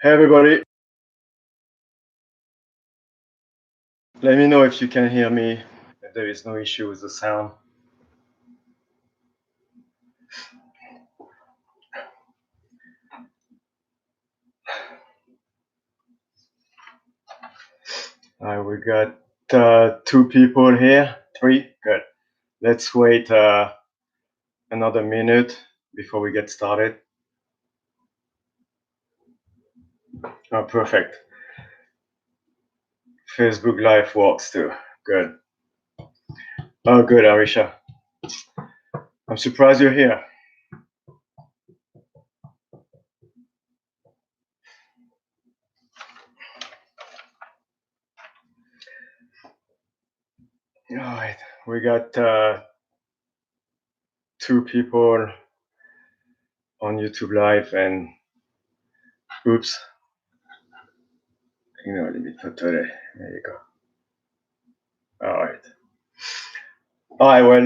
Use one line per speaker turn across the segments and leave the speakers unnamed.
Hey everybody, let me know if you can hear me, if there is no issue with the sound. We got two people here, three, good. Let's wait another minute before we get started. Oh, perfect. Facebook Live works too, good. Oh, good, Arisha. I'm surprised you're here. All right, we got two people on YouTube Live and oops, limit for today. There you go. All right. All right. Well,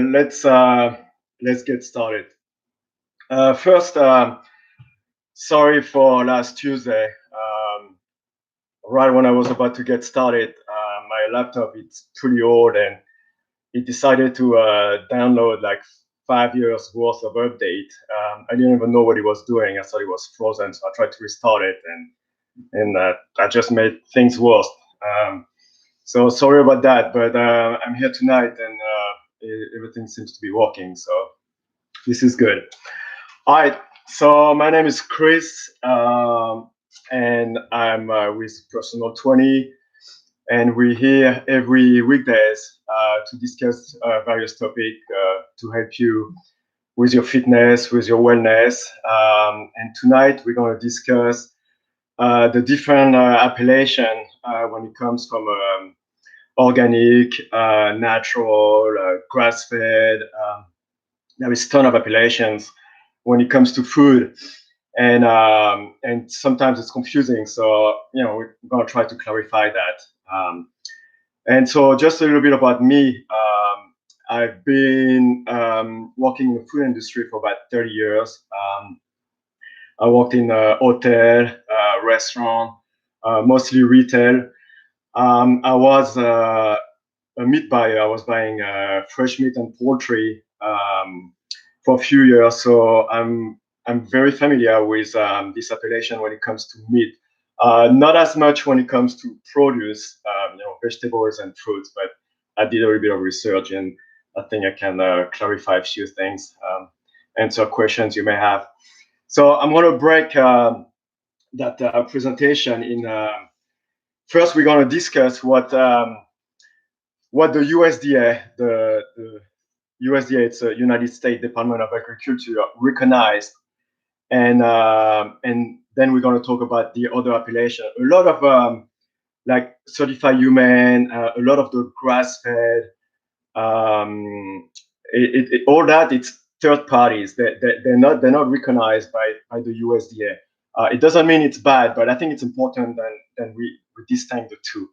let's get started. First, sorry for last Tuesday. Right when I was about to get started, my laptop it's pretty old and it decided to download like 5 years worth of update. I didn't even know what it was doing. I thought it was frozen, so I tried to restart it, and that just made things worse. So sorry about that, but I'm here tonight, and everything seems to be working. So this is good. All right. So my name is Chris, and I'm with Personal 20, and we're here every weekdays to discuss various topics to help you with your fitness, with your wellness. And tonight we're going to discuss the different appellation when it comes from organic, natural, grass-fed. There is a ton of appellations when it comes to food, and sometimes it's confusing. So we're gonna try to clarify that. And so just a little bit about me. I've been working in the food industry for about 30 years. I worked in a hotel, restaurant, mostly retail. I was a meat buyer. I was buying fresh meat and poultry for a few years, so I'm very familiar with this appellation when it comes to meat. Not as much when it comes to produce, vegetables and fruits, but I did a little bit of research, and I think I can clarify a few things, answer questions you may have. So I'm going to break that presentation in. First, we're going to discuss what the USDA, the USDA, it's a United States Department of Agriculture, recognized, and then we're going to talk about the other appellation. A lot of like certified human, a lot of the grass-fed, all that it's third parties. They're not recognized by the USDA. It doesn't mean it's bad, but I think it's important that we distinguish the two.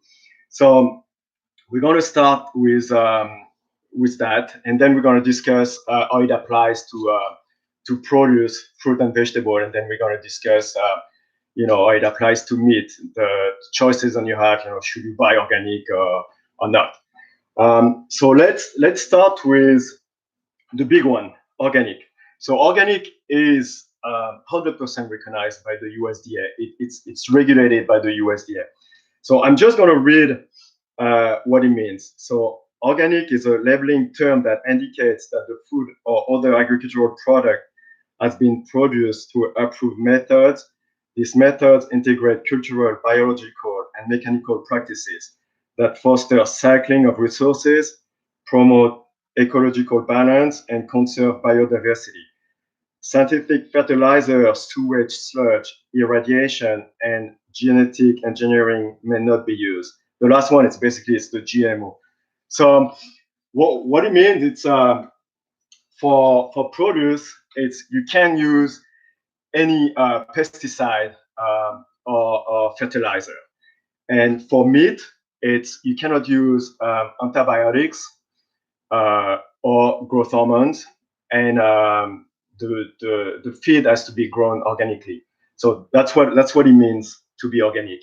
So we're going to start with that, and then we're going to discuss how it applies to produce, fruit and vegetable, and then we're going to discuss how it applies to meat, the choices on you have. Should you buy organic or not? So let's start with the big one, organic. So organic is 100% recognized by the USDA. It's regulated by the USDA. So I'm just going to read what it means. So organic is a labeling term that indicates that the food or other agricultural product has been produced through approved methods. These methods integrate cultural, biological, and mechanical practices that foster cycling of resources, promote ecological balance, and conserve biodiversity. Synthetic fertilizers, sewage sludge, irradiation, and genetic engineering may not be used. The last one is basically it's the GMO. So what it means, it's for produce, it's you can use any pesticide or fertilizer. And for meat, it's you cannot use antibiotics or growth hormones, and the feed has to be grown organically. So that's what it means to be organic.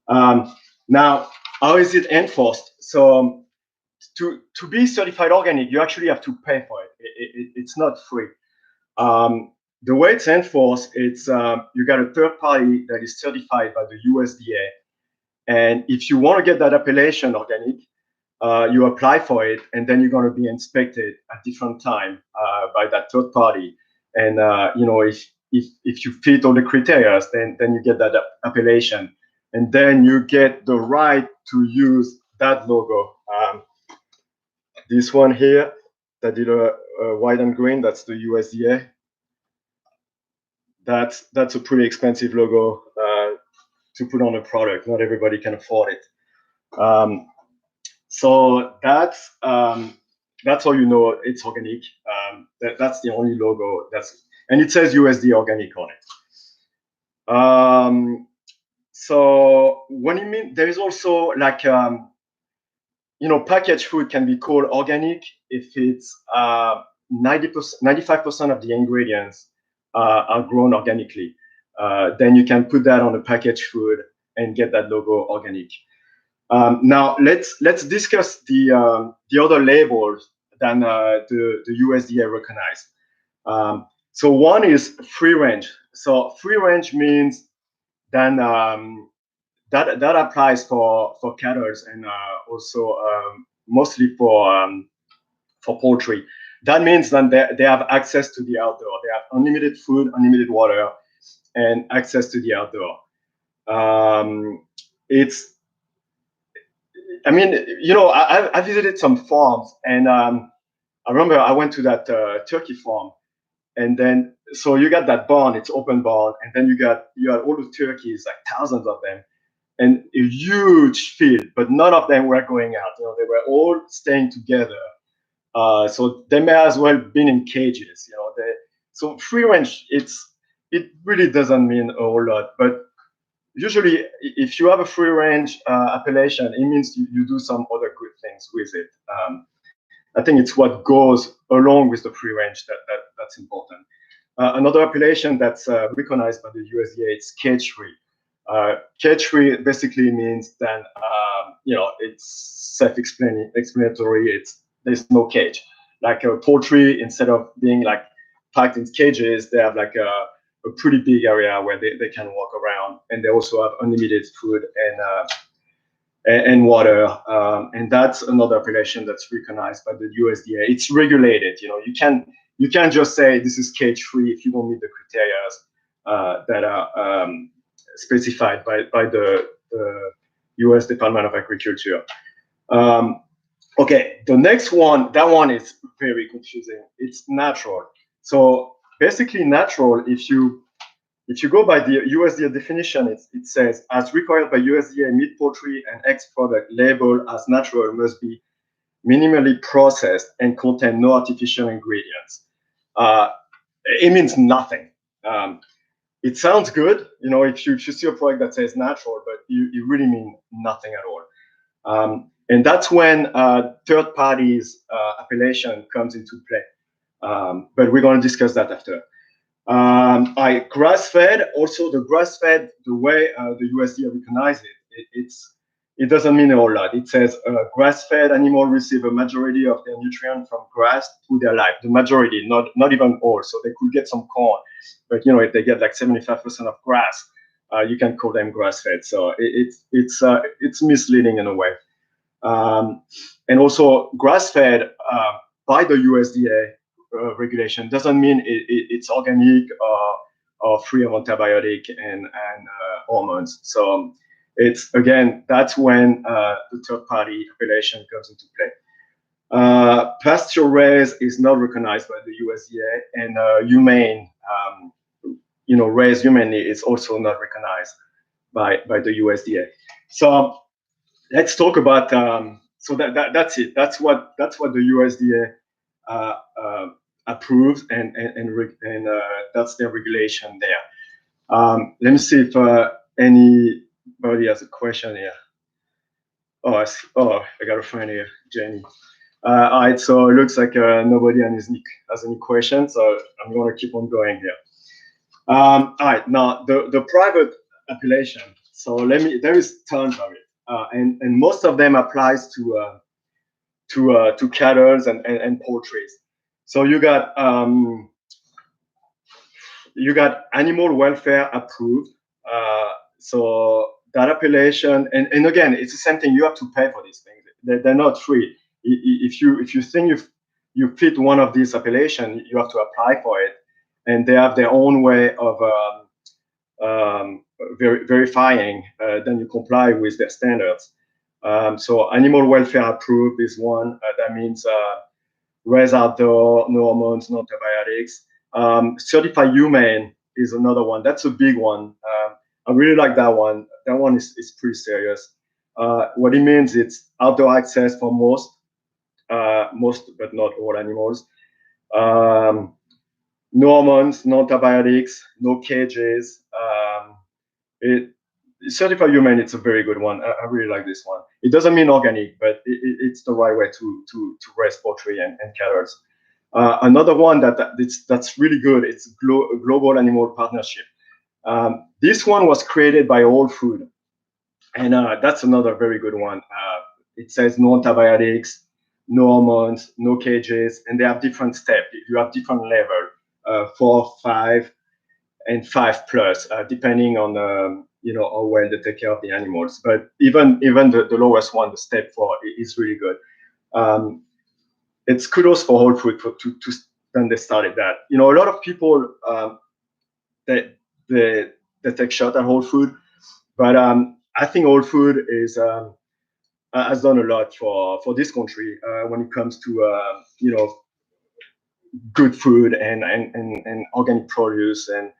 Now, how is it enforced? So to be certified organic, you actually have to pay for it. It's not free. The way it's enforced, it's you got a third party that is certified by the USDA, and if you want to get that appellation organic, you apply for it, and then you're going to be inspected at different time by that third party. And if you fit all the criteria, then you get that appellation, and then you get the right to use that logo. This one here, that did a white and green, that's the USDA. That's a pretty expensive logo to put on a product. Not everybody can afford it. So that's how you know it's organic. That's the only logo and it says USDA organic on it. So when you mean, there is also like packaged food can be called organic if it's 95% of the ingredients are grown organically. Then you can put that on the packaged food and get that logo organic. Now let's discuss the other labels than the USDA recognized. So one is free range. So free range means then that applies for cattle and also mostly for poultry. That means then they have access to the outdoor. They have unlimited food, unlimited water, and access to the outdoor. I visited some farms, and I remember I went to that turkey farm, and then so you got that barn, it's open barn, and then you got all the turkeys, like thousands of them, and a huge field, but none of them were going out. They were all staying together. So they may as well been in cages. So free range, it really doesn't mean a whole lot, but usually if you have a free range appellation, it means you do some other good things with it. I think it's what goes along with the free range that's important. Another appellation that's recognized by the USDA, it's cage-free. Cage-free basically means then it's self-explanatory. There's no cage. Like a poultry, instead of being like packed in cages, they have like a pretty big area where they can walk around, and they also have unlimited food and water. And that's another appellation that's recognized by the USDA. It's regulated. You can't just say this is cage-free if you don't meet the criteria that are specified by the U.S. Department of Agriculture. Okay, the next one, that one is very confusing. It's natural. So basically, natural, if you go by the USDA definition, it says, as required by USDA, meat, poultry, and eggs product labeled as natural must be minimally processed and contain no artificial ingredients. It means nothing. It sounds good, if you see a product that says natural, but you really mean nothing at all. And that's when third parties appellation comes into play. But we're going to discuss that after. Grass-fed, also the grass-fed, the way the USDA recognizes it doesn't mean a whole lot. It says grass-fed animal receive a majority of their nutrients from grass through their life. The majority, not even all. So they could get some corn, but if they get like 75% of grass, you can call them grass-fed. So it's misleading in a way. And also grass-fed by the USDA regulation doesn't mean it's organic or free of antibiotic and hormones. So it's, again, that's when the third-party appellation comes into play. Pasture raised is not recognized by the USDA, and humane, raised humanely is also not recognized by the USDA. So let's talk about. So that's it. That's what the USDA approves, and that's their regulation there. Let me see if anybody has a question here. Oh, I got a friend here, Jenny. All right, so it looks like nobody has any questions, so I'm going to keep on going here. All right, now the private appellation. So there is tons of it, and most of them applies to cattle and poultry. So you got animal welfare approved. So that appellation, and again, it's the same thing. You have to pay for these things. They're not free. If you think you fit one of these appellation, you have to apply for it, and they have their own way of verifying. Then you comply with their standards. So animal welfare approved is one. That means raised outdoor, no hormones, no antibiotics. Certified humane is another one. That's a big one. I really like that one. That one is pretty serious. What it means, it's outdoor access for most but not all animals. No hormones, no antibiotics, no cages. It certified humane. It's a very good one. I really like this one. It doesn't mean organic, but it's the right way to raise poultry and cattle. Another one that's really good. It's Global Animal Partnership. This one was created by Whole Food, and that's another very good one. It says no antibiotics, no hormones, no cages, and they have different steps. You have different level, 4, 5, and 5+, depending on how well they take care of the animals. But even the lowest one, the step 4, is really good. It's kudos for Whole Food to when they started that. A lot of people they take shot at Whole Food, but I think Whole Food has done a lot for this country when it comes to good food and organic produce and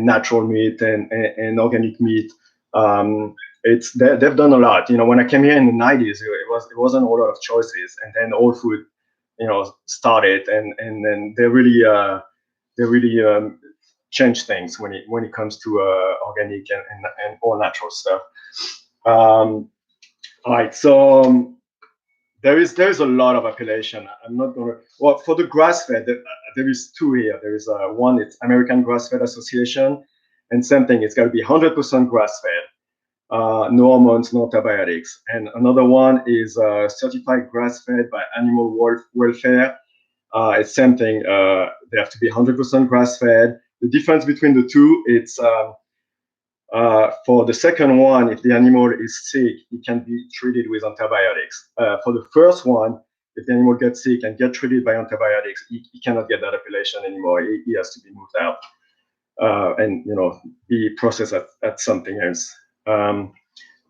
natural meat and organic meat. They've done a lot. When I came here in the 90s, it wasn't a whole lot of choices, and then Whole Food started, and then they really change things when it comes to organic and all natural stuff. All right, so there is a lot of appellation. I'm not gonna. Well, for the grass fed, there is two here. There is one. It's American Grass Fed Association, and same thing. It's got to be 100% grass fed, no hormones, no antibiotics. And another one is certified grass fed by Animal Welfare. It's same thing. They have to be 100% grass fed. The difference between the two, it's for the second one, if the animal is sick, it can be treated with antibiotics. For the first one, if the animal gets sick and get treated by antibiotics, he cannot get that appellation anymore. He has to be moved out and be processed at something else. All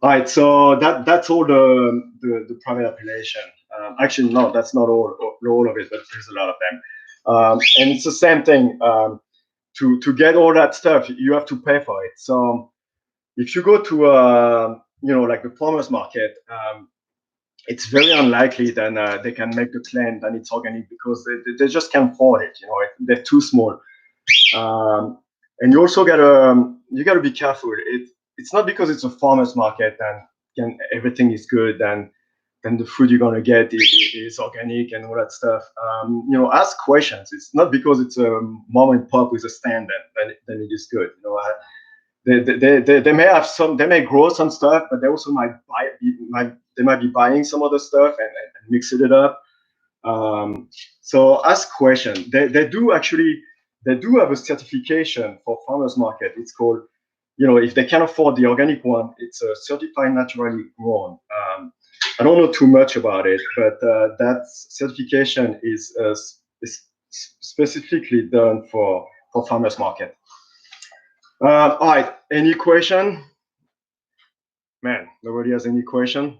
right, so that's all the private appellation. Actually, no, that's not all of it, but there's a lot of them. And it's the same thing. To get all that stuff, you have to pay for it. So if you go to like the farmers market, it's very unlikely that they can make the claim that it's organic because they just can't afford it. They're too small. And you also gotta be careful. It's not because it's a farmers market and everything is good and then the food you're gonna get is organic and all that stuff. Ask questions. It's not because it's a mom and pop with a stand then it is good. They may have they may grow some stuff, but they also might be buying some other stuff and mixing it up. So ask questions. They do have a certification for farmers market. It's called, if they can afford the organic one, it's a certified naturally grown. I don't know too much about it, but that certification is specifically done for farmers market. All right, any question? Man, nobody has any question.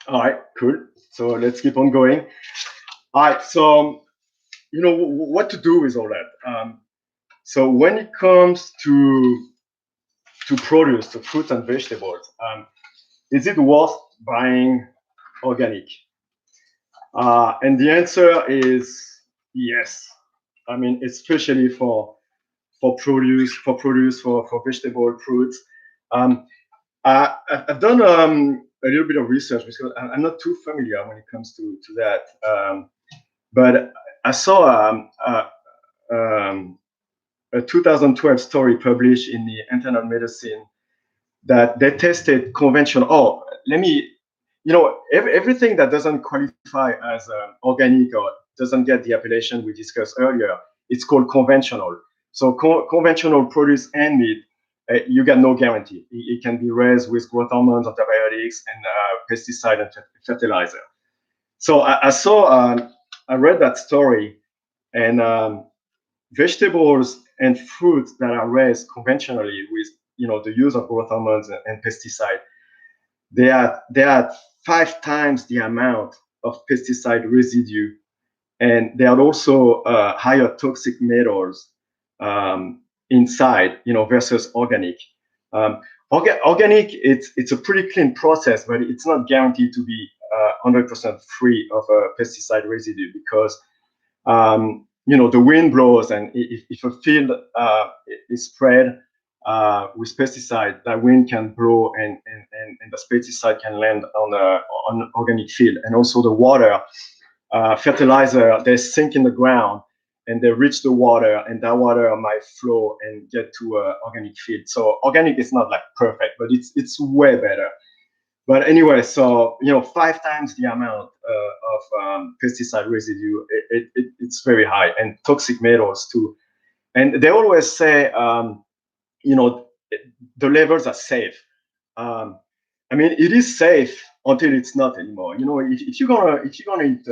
All right, cool. So let's keep on going. All right, so what to do with all that. So when it comes to produce, to fruits and vegetables, is it worth buying organic? And the answer is yes. I mean, especially for produce, for vegetable fruits. I've done a little bit of research because I'm not too familiar when it comes to that. But I saw a 2012 story published in the Internal Medicine that they tested conventional. Oh, let me, everything that doesn't qualify as organic or doesn't get the appellation we discussed earlier, it's called conventional. So conventional produce and meat, you get no guarantee. It can be raised with growth hormones, antibiotics, and pesticide and fertilizer. So I read that story, and vegetables and fruits that are raised conventionally with the use of growth hormones and pesticide, they are 5 times the amount of pesticide residue, and they are also higher toxic metals inside, versus organic. Organic, it's a pretty clean process, but it's not guaranteed to be 100% free of pesticide residue, because the wind blows, and if a field is spread with pesticide, that wind can blow, and the pesticide can land on an organic field. And also the water, fertilizer, they sink in the ground and they reach the water, and that water might flow and get to an organic field. So organic is not like perfect, but it's way better. But anyway, so 5 times the amount of pesticide residue, it's very high, and toxic metals too. And they always say, the levels are safe. I mean, it is safe until it's not anymore. If you're gonna eat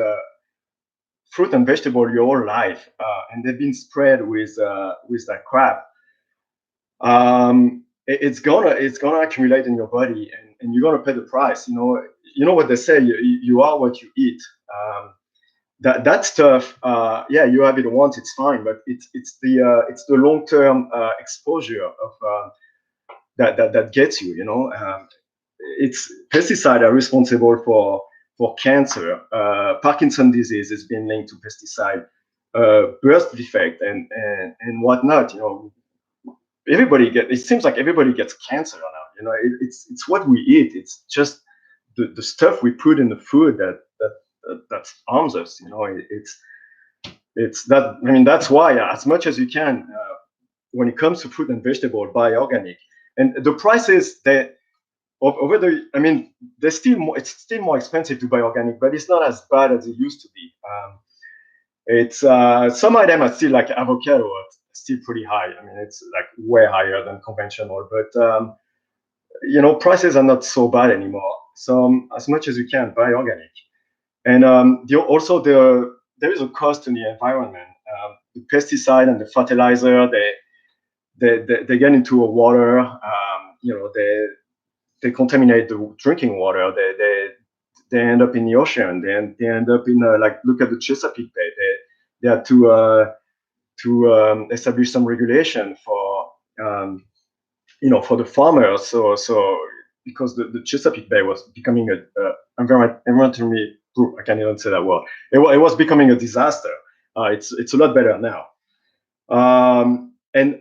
fruit and vegetable your whole life, and they've been spread with that crap, it's gonna accumulate in your body, and you're gonna pay the price. You know what they say: you are what you eat. That stuff, yeah, you have it once, it's fine, but it's the long-term exposure of that gets you. It's pesticide are responsible for cancer, Parkinson disease has been linked to pesticide, birth defect, and whatnot. It seems like everybody gets cancer now. It's what we eat. It's just the stuff we put in the food that harms us. It's that. I mean, that's why, as much as you can, when it comes to fruit and vegetable, buy organic. And the prices over the, I mean, it's still more expensive to buy organic, but it's not as bad as it used to be. It's some of them are still, like avocado, still pretty high. I mean, it's like way higher than conventional, but prices are not so bad anymore. So as much as you can, buy organic. And also there is a cost to the environment. The pesticide and the fertilizer, they get into a water. They contaminate the drinking water. They end up in the ocean. They end up in like, look at the Chesapeake Bay. They had to establish some regulation for for the farmers. So because the Chesapeake Bay was becoming a environmentally, I can't even say that word. It was becoming a disaster. It's a lot better now. And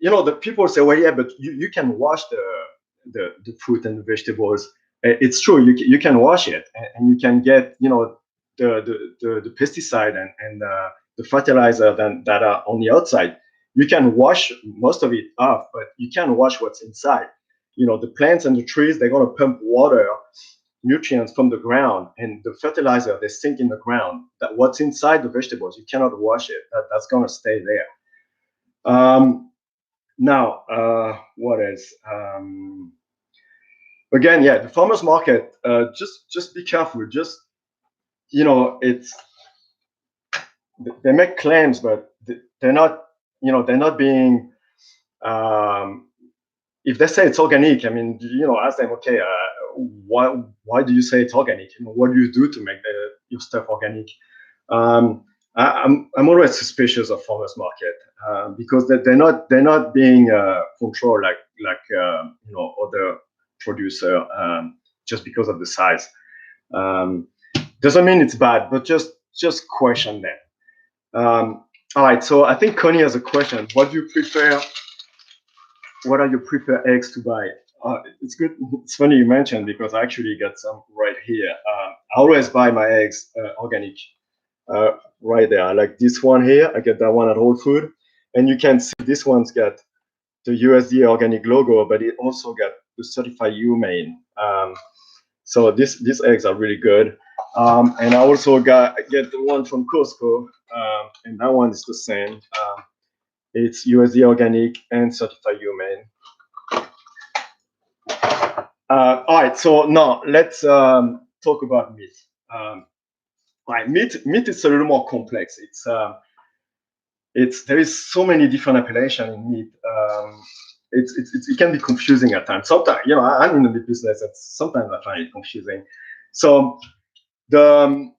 the people say, well, yeah, but you can wash the fruit and the vegetables. It's true, you can wash it, and you can get the pesticide and the fertilizer that are on the outside. You can wash most of it off, but you can't wash what's inside. The plants and the trees, they're going to pump water, nutrients from the ground, and the fertilizer, they sink in the ground. That what's inside the vegetables, you cannot wash it. That's going to stay there. Now, what else? Again, yeah, the farmers market. Just be careful. Just it's they make claims, but they're not. They're not being. If they say it's organic, I mean, ask them, okay, why do you say it's organic? What do you do to make your stuff organic? I'm always suspicious of farmers market because they're not being controlled like other producer just because of the size. Doesn't mean it's bad, but just question them. All right, so I think Connie has a question. What do you prefer? What are your preferred eggs to buy? It's good. It's funny you mentioned, because I actually got some right here. I always buy my eggs organic. Right there, like this one here. I get that one at Whole Food, and you can see this one's got the USDA organic logo, but it also got the certified humane. So these eggs are really good. And I also get the one from Costco, and that one is the same. It's USDA organic and certified humane. All right, so now let's talk about meat. Right, meat is a little more complex. There is so many different appellations in meat. It can be confusing at times. Sometimes, I'm in the meat business, and sometimes I find it confusing. So the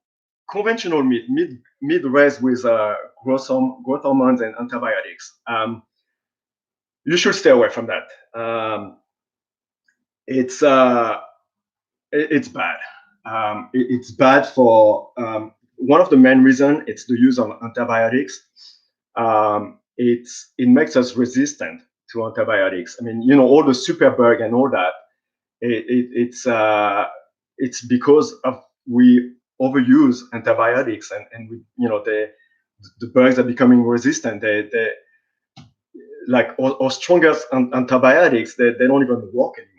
conventional meat raised with growth hormones and antibiotics. You should stay away from that. It's bad. It's bad for one of the main reasons. It's the use of antibiotics. It makes us resistant to antibiotics. I mean, all the superbug and all that. It's because of we overuse antibiotics, and the bugs are becoming resistant. They like our strongest antibiotics. They don't even work anymore.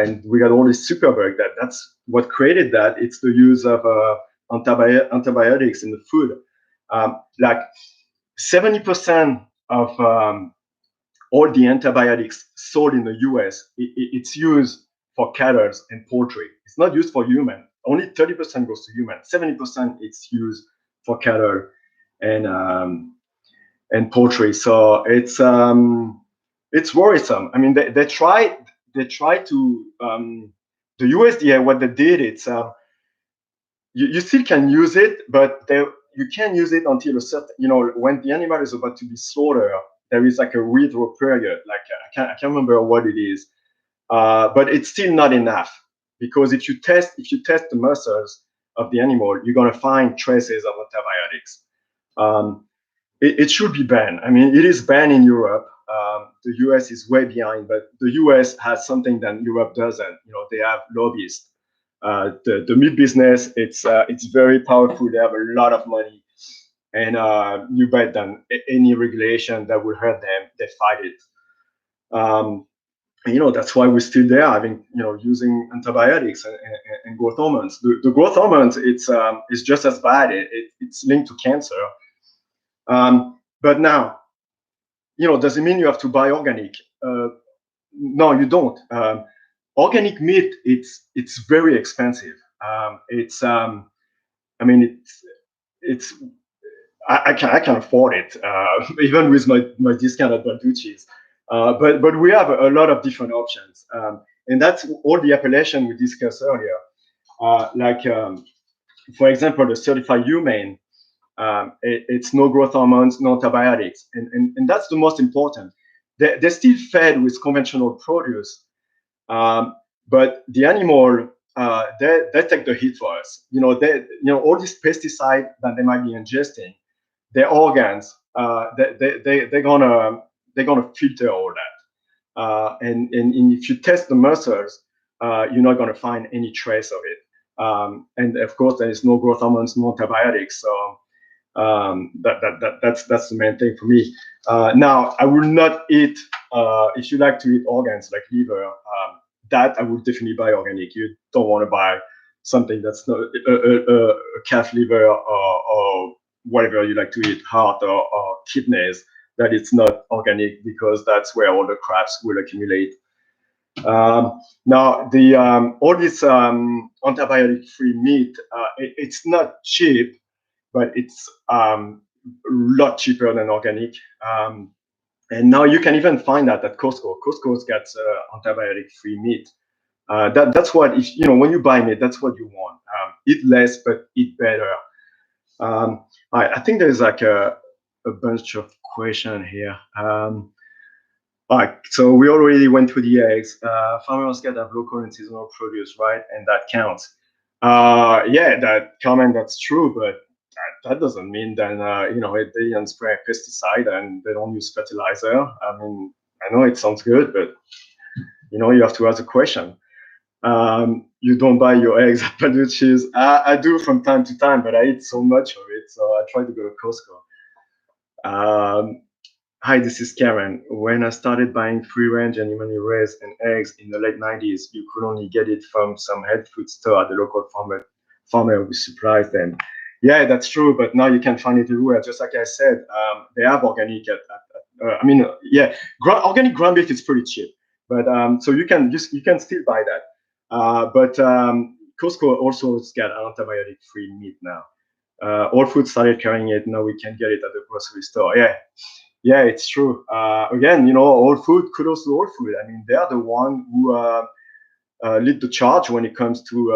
And we got all this superbug. That's what created that. It's the use of antibiotics in the food. Like 70% of all the antibiotics sold in the US, it's used for cattle and poultry. It's not used for human. Only 30% goes to human. 70% it's used for cattle and poultry. So it's worrisome. I mean, they try to the USDA. What they did, it's you still can use it, but you can't use it until a certain, when the animal is about to be slaughtered. There is like a withdrawal period. Like I can't remember what it is, but it's still not enough, because if you test the muscles of the animal, you're gonna find traces of antibiotics. It should be banned. I mean, it is banned in Europe. The US is way behind, but the US has something that Europe doesn't. They have lobbyists. The meat business, it's very powerful. They have a lot of money, and you bet that any regulation that will hurt them, they fight it. That's why we're still there, having using antibiotics and growth hormones. The growth hormones, it's just as bad. It's linked to cancer. But now, does it mean you have to buy organic? No, you don't. Organic meat, it's very expensive. I mean, I can afford it, even with my discount at Balducci's. But we have a lot of different options, and that's all the appellation we discussed earlier. For example, the certified humane. It's no growth hormones, no antibiotics, and that's the most important. They're still fed with conventional produce, but the animal, they take the hit for us. All these pesticides that they might be ingesting, their organs, they're gonna filter all that. And if you test the muscles, you're not gonna find any trace of it. And of course, there is no growth hormones, no antibiotics. So that's the main thing for me. Now, I will not eat. If you like to eat organs like liver, that I would definitely buy organic. You don't want to buy something that's not a calf liver or whatever you like to eat, heart or kidneys. That it's not organic, because that's where all the crabs will accumulate. Now, all this antibiotic-free meat, it's not cheap, but it's a lot cheaper than organic. And now you can even find that at Costco. Costco's got antibiotic-free meat. That's what, when you buy meat, that's what you want. Eat less, but eat better. I think there's like a bunch of questions here. So we already went through the eggs. Farmers can have local and seasonal produce, right? And that counts. Yeah, that comment, that's true, but that doesn't mean that they don't spray pesticide and they don't use fertilizer. I mean, I know it sounds good, but you have to ask a question. You don't buy your eggs at Balducci's. I do from time to time, but I eat so much of it, so I try to go to Costco. Hi, this is Karen. When I started buying free range animal raised and eggs in the late 90s, you could only get it from some health food store at the local farmer who supplies them. Yeah, that's true, but now you can find it everywhere. Just like I said, they have organic I mean, yeah, organic ground beef is pretty cheap, but so you can still buy that. But Costco also has got antibiotic-free meat now. All Food started carrying it. Now we can get it at the grocery store. Yeah, yeah, it's true. Again, All Food, kudos to All Food. I mean, they are the one who lead the charge when it comes to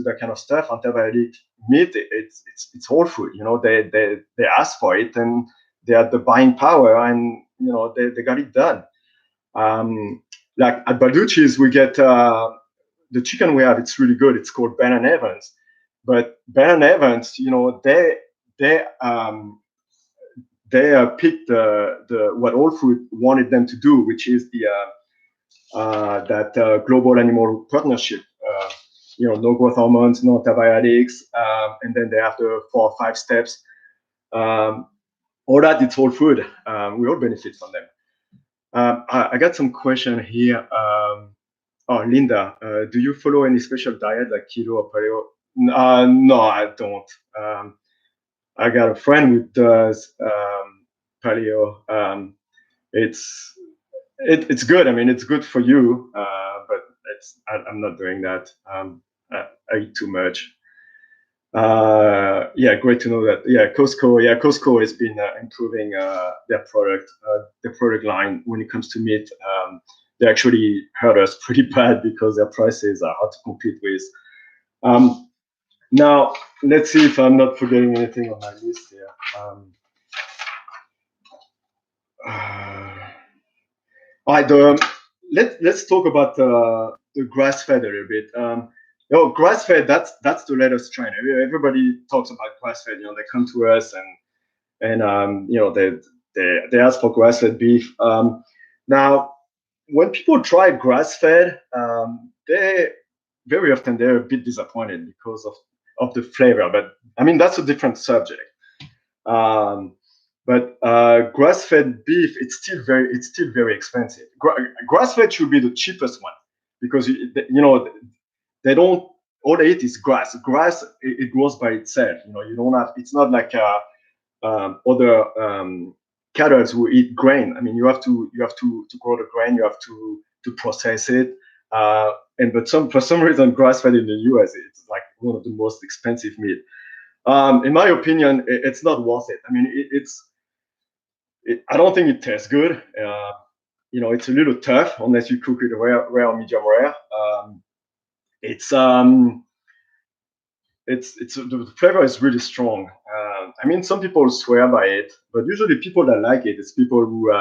that kind of stuff. Antibiotic meat, it's Whole Food. They ask for it, and they had the buying power, and they got it done. Like at Balducci's, we get the chicken we have. It's really good. It's called Ben and Evans, but Ben and Evans, they picked the what Whole Food wanted them to do, which is that global animal partnership. No growth hormones, no antibiotics, and then they have the 4 or 5 steps. All that it's Whole Food. We all benefit from them. I got some question here. Oh, Linda, do you follow any special diet like keto or paleo? No, I don't. I got a friend who does paleo. It's it's good. I mean, it's good for you, but I'm not doing that. I eat too much. Yeah, great to know that. Yeah, Costco. Yeah, Costco has been improving their product line when it comes to meat. They actually hurt us pretty bad because their prices are hard to compete with. Um, Now, let's see if I'm not forgetting anything on my list here. All right, let's talk about the grass fed a little bit. Grass fed, that's the latest trend. Everybody talks about grass fed. They come to us and they ask for grass fed beef. Now, when people try grass fed, they very often they're a bit disappointed because of the flavor. But I mean, that's a different subject. Um, but grass-fed beef, it's still very expensive. Grass-fed should be the cheapest one because they don't all they eat is grass. Grass it grows by itself. You don't have. It's not like other cattle who eat grain. I mean, you have to grow the grain. You have to process it. And but for some reason, grass-fed in the U.S. it's like one of the most expensive meat. In my opinion, it's not worth it. I mean, I don't think it tastes good. It's a little tough unless you cook it rare or medium rare. It's the flavor is really strong. I mean, some people swear by it, but usually people that like it, it's people who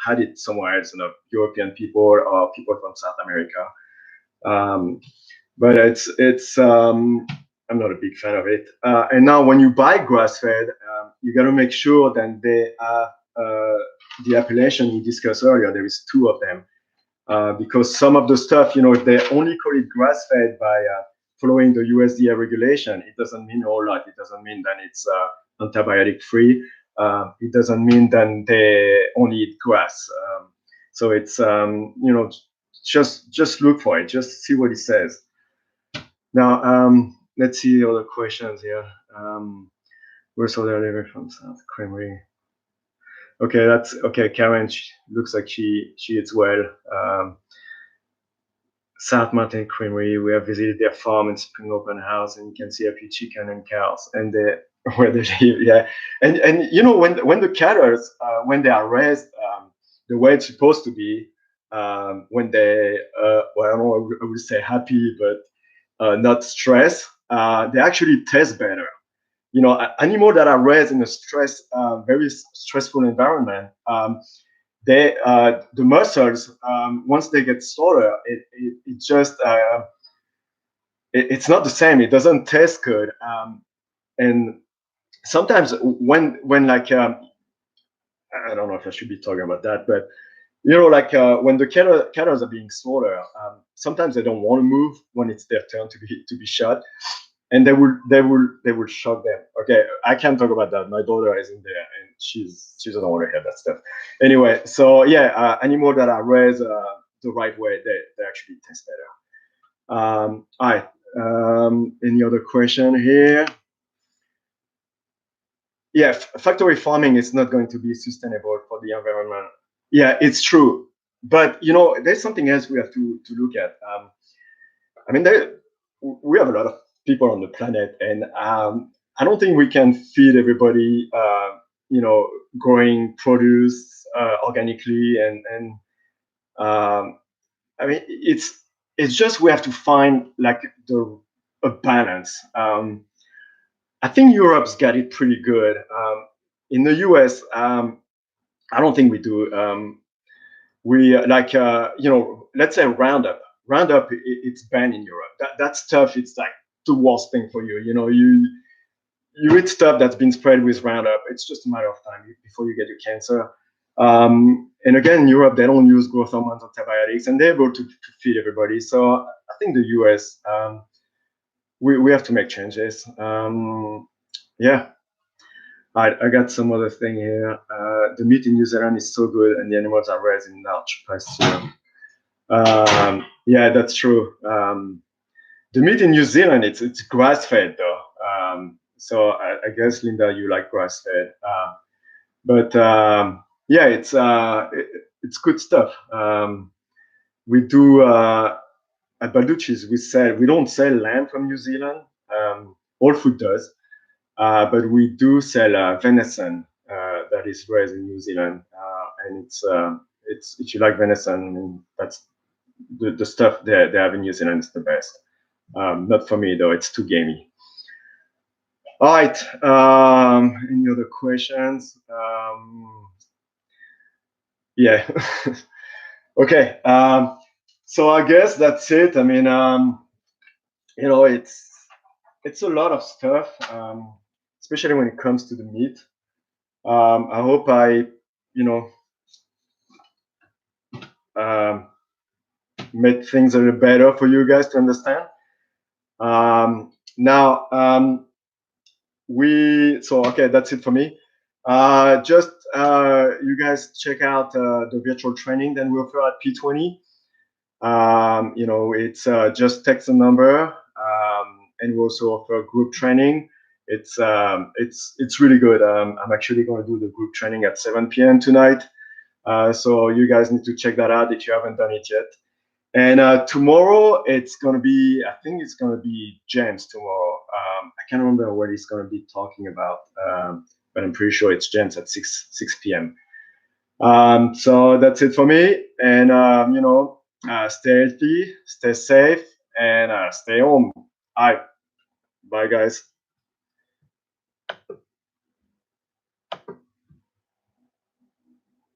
had it somewhere else, European people or people from South America. Um, but I'm not a big fan of it. And now, when you buy grass-fed, you got to make sure that they have the appellation we discussed earlier. There is two of them because some of the stuff, if they only call it grass-fed by following the USDA regulation, it doesn't mean a whole lot. It doesn't mean that it's antibiotic-free. It doesn't mean that they only eat grass. So it's just look for it. Just see what it says. Now, let's see other questions here. Where's all the delivery from South Creamery? Okay, that's okay. Karen looks like she eats well. South Mountain Creamery. We have visited their farm and spring open house, and you can see a few chicken and cows, and where they live. Yeah, and when the cattle when they are raised the way it's supposed to be, when they well, I don't know, I would say happy, but not stress, they actually taste better. Animals that are raised in a very stressful environment, the muscles, once they get slower, it just it's not the same. It doesn't taste good, and sometimes when like I don't know if I should be talking about that, but like when the cattle are being slaughtered, sometimes they don't want to move when it's their turn to be shot. and they will shock them. Okay, I can't talk about that. My daughter is in there, and she doesn't want to hear that stuff. Anyway, so yeah, animals that are raised the right way, they actually taste better. All right. Any other question here? Yeah, factory farming is not going to be sustainable for the environment. Yeah, it's true. But there's something else we have to look at. I mean, we have a lot of people on the planet, and I don't think we can feed everybody, growing produce organically, and I mean, it's just we have to find like a balance. I think Europe's got it pretty good. In the US, I don't think we do. We like let's say Roundup. Roundup, it's banned in Europe. That stuff, it's like the worst thing for you. You eat stuff that's been sprayed with Roundup. It's just a matter of time before you get your cancer. And again, in Europe, they don't use growth hormones, antibiotics, and they're able to feed everybody. So I think the US, we have to make changes. Yeah. I got some other thing here. The meat in New Zealand is so good, and the animals are raised in large pasture. Yeah, that's true. The meat in New Zealand, it's grass fed though. So I guess Linda, you like grass fed, but yeah, it's good stuff. We do at Balducci's. We don't sell lamb from New Zealand. All Food does, but we do sell venison that is raised in New Zealand, and it's if you like venison, I mean, that's the stuff they have in New Zealand is the best. Not for me though; it's too gamey. All right. Any other questions? Yeah. Okay. So I guess that's it. I mean, it's a lot of stuff, especially when it comes to the meat. I hope um, made things a little better for you guys to understand. Now, okay, that's it for me. Just you guys check out the virtual training that we offer at P20. It's just text a number, and we also offer group training. It's really good. I'm actually going to do the group training at 7 p.m. tonight. So you guys need to check that out if you haven't done it yet. And tomorrow I think it's going to be James tomorrow. I can't remember what he's going to be talking about, but I'm pretty sure it's James at 6 p.m. So that's it for me. And, stay healthy, stay safe, and stay home. All right. Bye, guys.